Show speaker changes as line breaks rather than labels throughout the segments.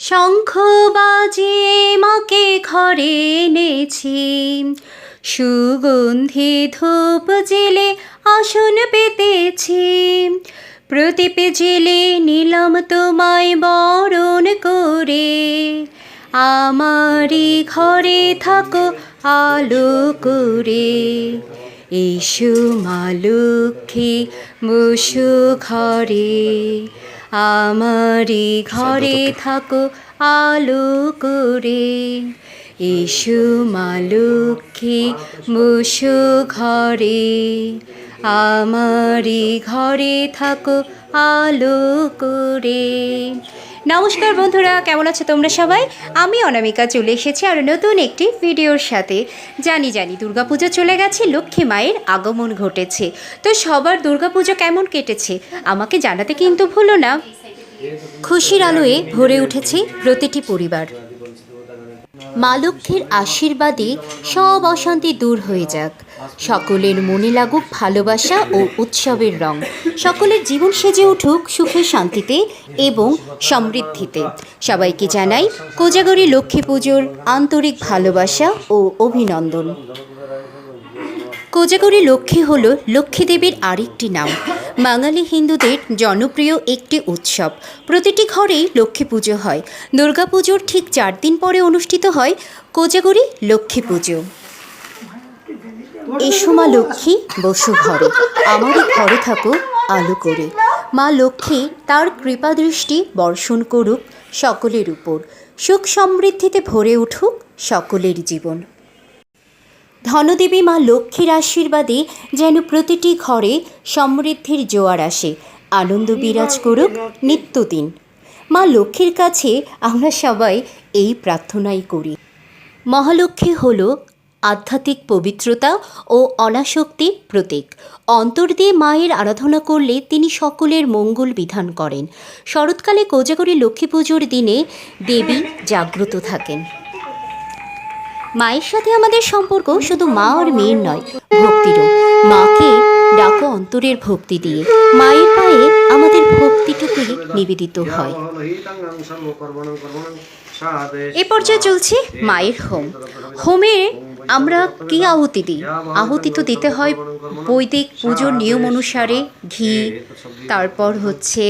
শঙ্খ বাজিয়ে মাকে ঘরে এনেছি, সুগন্ধি ধূপ জেলে আসন পেতেছি, প্রদীপ জেলে নিলাম তোমায় বরণ করে, আমারই ঘরে থাকো আলো করে। এসো মা লক্ষ্মী বসো ঘরে, আমারই ঘরে থাকো আলো করে। এসো মা লক্ষ্মী বসো ঘরে, আমারই ঘরে থাকো আলো করে। নমস্কার বন্ধুরা, কেমন আছো তোমরা সবাই? আমি অনামিকা চলে এসেছি আর নতুন একটি ভিডিওর সাথে। জানি দুর্গাপুজো চলে গেছে, লক্ষ্মী মায়ের আগমন ঘটেছে। তো সবার দুর্গাপুজো কেমন কেটেছে আমাকে জানাতে কিন্তু ভুলো না। খুশির আলোয় ভরে উঠেছে প্রতিটি পরিবার। মা লক্ষ্মীর আশীর্বাদে সব অশান্তি দূর হয়ে যাক, সকলের মনে লাগুক ভালোবাসা ও উৎসবের রং, সকলের জীবন সেজে উঠুক সুখে শান্তিতে এবং সমৃদ্ধিতে। সবাইকে জানাই কোজাগরী লক্ষ্মী পুজোর আন্তরিক ভালোবাসা ও অভিনন্দন। কোজাগরী লক্ষ্মী হল লক্ষ্মী দেবীর আরেকটি নাম। বাঙালি হিন্দুদের জনপ্রিয় একটি উৎসব। প্রতিটি ঘরেই লক্ষ্মী পুজো হয়। দুর্গাপুজোর ঠিক 4 দিন পরে অনুষ্ঠিত হয় কোজাগরী লক্ষ্মী পুজো। এসো মা লক্ষ্মী বসো ঘরে, আমারই ঘরে থাকো আলো করে। মা লক্ষ্মী তার কৃপা দৃষ্টি বর্ষণ করুক সকলের উপর, সুখ সমৃদ্ধিতে ভরে উঠুক সকলের জীবন। ধনদেবী মা লক্ষ্মীর আশীর্বাদে যেন প্রতিটি ঘরে সমৃদ্ধির জোয়ার আসে, আনন্দ বিরাজ করুক নিত্যদিন। মা লক্ষ্মীর কাছে আমরা সবাই এই প্রার্থনাই করি। মহালক্ষ্মী হল আধ্যাত্মিক পবিত্রতা ও অনাসক্তির প্রতীক। অন্তর দিয়ে মায়ের আরাধনা করলে তিনি সকলের মঙ্গল বিধান করেন। শরৎকালে কোজাগরী লক্ষ্মী পুজোর দিনে দেবী জাগ্রত থাকেন। মায়ের সাথে আমাদের সম্পর্ক শুধু মা আর মেয়ের নয়, ভক্তিরও। মাকে ডাকো অন্তরের ভক্তি দিয়ে, মায়ের পায়ে আমাদের ভক্তিটুকুই নিবেদিত হয়। এ পর্যায়ে চলছে মায়ের হোম। হোমে আমরা কি আহুতি দিই? আহুতি তো দিতে হয় বৈদিক পুজোর নিয়ম অনুসারে ঘি, তারপর হচ্ছে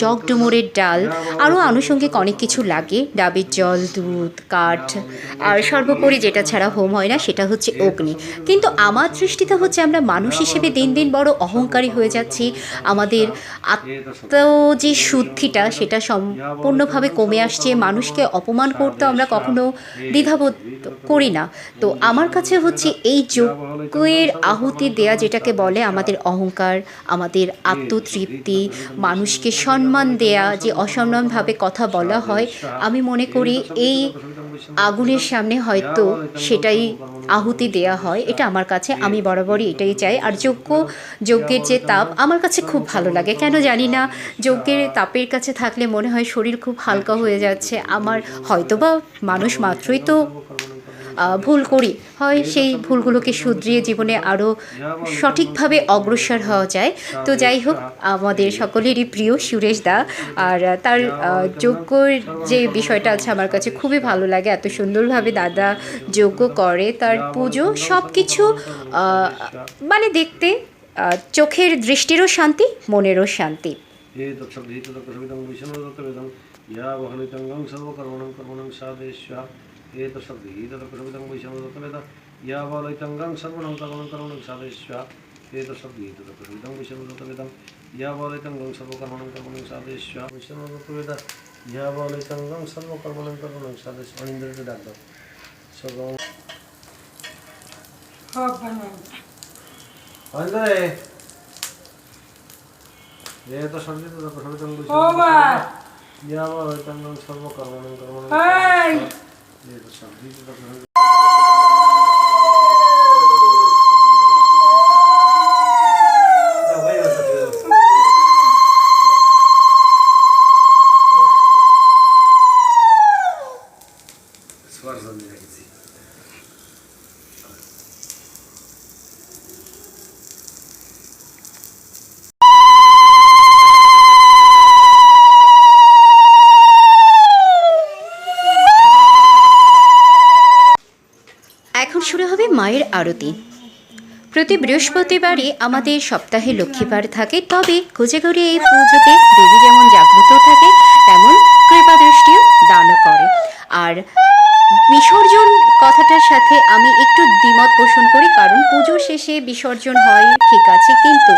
জগ ডুমুরের ডাল, আরও আনুষঙ্গিক অনেক কিছু লাগে, ডাবের জল, দুধ, কাঠ, আর সর্বোপরি যেটা ছাড়া হোম হয় না সেটা হচ্ছে অগ্নি। কিন্তু আমার দৃষ্টিতে হচ্ছে আমরা মানুষ হিসেবে দিন দিন বড় অহংকারী হয়ে যাচ্ছি। আমাদের আত্ম যে শুদ্ধিটা সেটা সম্পূর্ণভাবে কমে আসছে। মানুষকে অপমান করতে আমরা কখনো দ্বিধাবোধ করি না। তো আমার কাছে হচ্ছে এই যজ্ঞের আহুতি দেয়া যেটাকে বলে আমাদের অহংকার, আমাদের আত্মতৃপ্তি, মানুষকে সম্মান দেয়া, যে অসম্মানভাবে কথা বলা হয়, আমি মনে করি এই আগুনের সামনে হয়তো সেটাই আহুতি দেয়া হয়। এটা আমার কাছে, আমি বরাবরই এটাই চাই। আর যজ্ঞের যে তাপ আমার কাছে খুব ভালো লাগে, কেন জানি না, যজ্ঞের তাপের কাছে থাকলে মনে হয় শরীর খুব হালকা হয়ে যাচ্ছে। আমার হয়তোবা মানুষ মাত্রই তো ভুল করি, হয় সেই ভুলগুলোকে শুধরিয়ে জীবনে আরও সঠিকভাবে অগ্রসর হওয়া যায়। তো যাই হোক, আমাদের সকলেরই প্রিয় সুরেশ দা, আর তার যজ্ঞর যে বিষয়টা আছে আমার কাছে খুবই ভালো লাগে। এত সুন্দরভাবে দাদা যজ্ঞ করে, তার পুজো সব কিছু মানে দেখতে চোখের দৃষ্টিরও শান্তি, মনেরও শান্তি। আরতি। প্রতি বৃহস্পতিবারই আমাদের সপ্তাহে লক্ষ্মীবার থাকে, তবে কোজাগরী এই পুজোতে দেবী যেমন জাগ্রত থাকে তেমন কৃপা দৃষ্টিও দানও করে। আর বিসর্জন কথাটার সাথে আমি একটু দ্বিমত পোষণ করি, কারণ পুজো শেষে বিসর্জন হয় ঠিক আছে, কিন্তু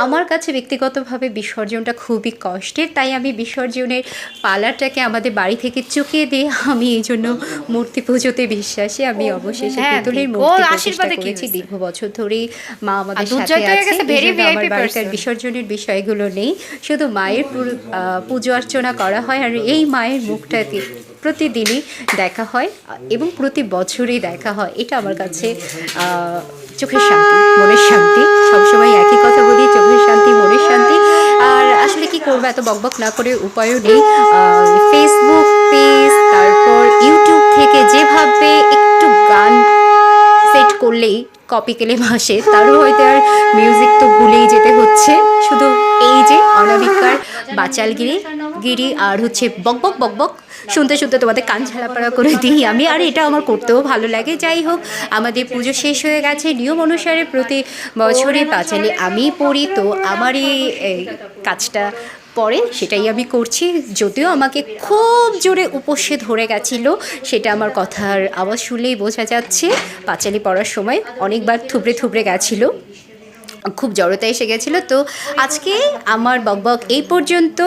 আমার কাছে ব্যক্তিগতভাবে বিসর্জনটা খুবই কষ্টের, তাই আমি বিসর্জনের পালাটাকে আমাদের বাড়ি থেকে চুকিয়ে দিয়ে আমি এই জন্য মূর্তি পুজোতে বিশ্বাসী। আমি অবশেষে পিতলের মূর্তি প্রতিষ্ঠা করেছি, দীর্ঘ বছর ধরেই মা আমাদের সাথে আছে, আমার বাড়িতে বিসর্জনের বিষয়গুলো নেই, শুধু মায়ের পুজো অর্চনা করা হয়। আর এই মায়ের মুখটাকে প্রতিদিনই দেখা হয় এবং প্রতি বছরই দেখা হয়, এটা আমার কাছে চোখের শান্তি, মনের শান্তি। সবসময় একই কথা বলি, চোখের শান্তি, মনের শান্তি। আর আসলে কি করবো, এত বকবক না করে উপায়ও নেই। ফেসবুক পেজ, তারপর ইউটিউব থেকে যেভাবে একটু গান সেট করলেই কপি কেলে ভাসে, তারও হয়তো আর মিউজিক তো ভুলেই যেতে হচ্ছে। শুধু এই যে অনামিকার বাচালগিরি আর হচ্ছে বকবক বকবক শুনতে শুনতে তোমাদের কান ঝালাপাড়া করে দিই আমি, আর এটা আমার করতেও ভালো লাগে। যাই হোক, আমাদের পুজো শেষ হয়ে গেছে। নিয়ম অনুসারে প্রতি বছরে পাঁচালি আমি পড়ি, তো আমার এই কাজটা পরে সেটাই আমি করছি, যদিও আমাকে খুব জোরে উপসে ধরে গেছিলো, সেটা আমার কথার আওয়াজ শুনলেই বোঝা যাচ্ছে। পাঁচালি পড়ার সময় অনেকবার থুবড়ে থুবড়ে গেছিলো, খুব জড়তা এসে গেছিলো। তো আজকে আমার বকবক এই পর্যন্ত।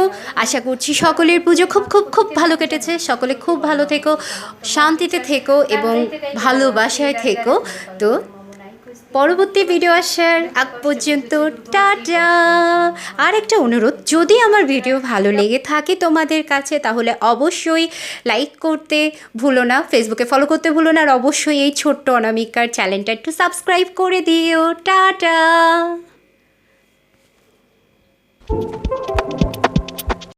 আশা করছি সকলের পুজো খুব খুব খুব ভালো কেটেছে। সকলে খুব ভালো থেকো, শান্তিতে থেকো এবং ভালোবাসায় থেকো। তো পরবর্তী ভিডিও আসার আগ পর্যন্ত টাটা। আর একটা অনুরোধ, যদি আমার ভিডিও ভালো লেগে থাকে তোমাদের কাছে, তাহলে অবশ্যই লাইক করতে ভুলো না, ফেসবুকে ফলো করতে ভুলো না, আর অবশ্যই এই ছোট্ট অনামিকার চ্যানেলটা একটু সাবস্ক্রাইব করে দিও। টাটা।